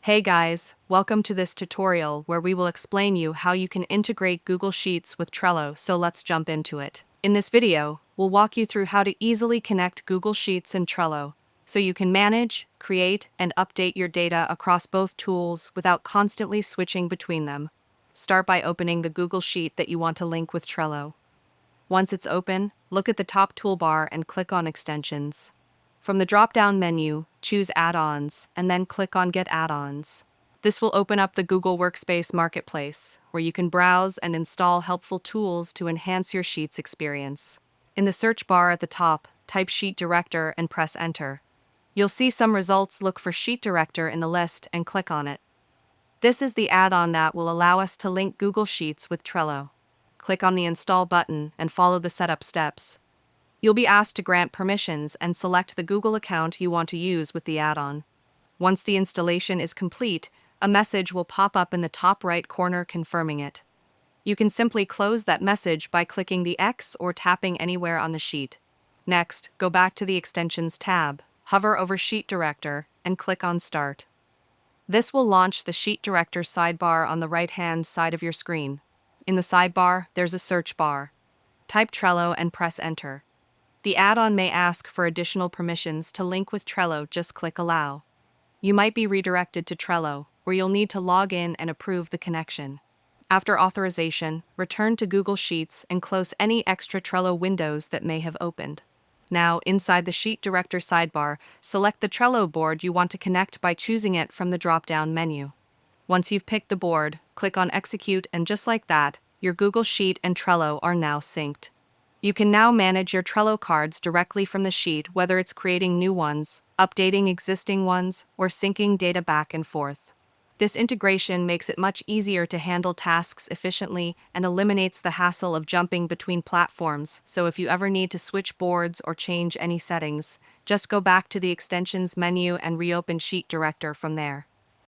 Hey guys, welcome to this tutorial where we will explain you how you can integrate Google Sheets with Trello, so let's jump into it. In this video, we'll walk you through how to easily connect Google Sheets and Trello, so you can manage, create, and update your data across both tools without constantly switching between them. Start by opening the Google Sheet that you want to link with Trello. Once it's open, look at the top toolbar and click on Extensions. From the drop-down menu, choose Add-ons, and then click on Get Add-ons. This will open up the Google Workspace Marketplace, where you can browse and install helpful tools to enhance your Sheets experience. In the search bar at the top, type Sheet Director and press Enter. You'll see some results. Look for Sheet Director in the list and click on it. This is the add-on that will allow us to link Google Sheets with Trello. Click on the Install button and follow the setup steps. You'll be asked to grant permissions and select the Google account you want to use with the add-on. Once the installation is complete, a message will pop up in the top right corner confirming it. You can simply close that message by clicking the X or tapping anywhere on the sheet. Next, go back to the Extensions tab, hover over Sheet Director, and click on Start. This will launch the Sheet Director sidebar on the right-hand side of your screen. In the sidebar, there's a search bar. Type Trello and press Enter. The add-on may ask for additional permissions to link with Trello. Just click Allow. You might be redirected to Trello, where you'll need to log in and approve the connection. After authorization, return to Google Sheets and close any extra Trello windows that may have opened. Now, inside the Sheet Director sidebar, select the Trello board you want to connect by choosing it from the drop-down menu. Once you've picked the board, click on Execute, and just like that, your Google Sheet and Trello are now synced. You can now manage your Trello cards directly from the sheet, whether it's creating new ones, updating existing ones, or syncing data back and forth. This integration makes it much easier to handle tasks efficiently and eliminates the hassle of jumping between platforms, so if you ever need to switch boards or change any settings, just go back to the Extensions menu and reopen Sheet Director from there.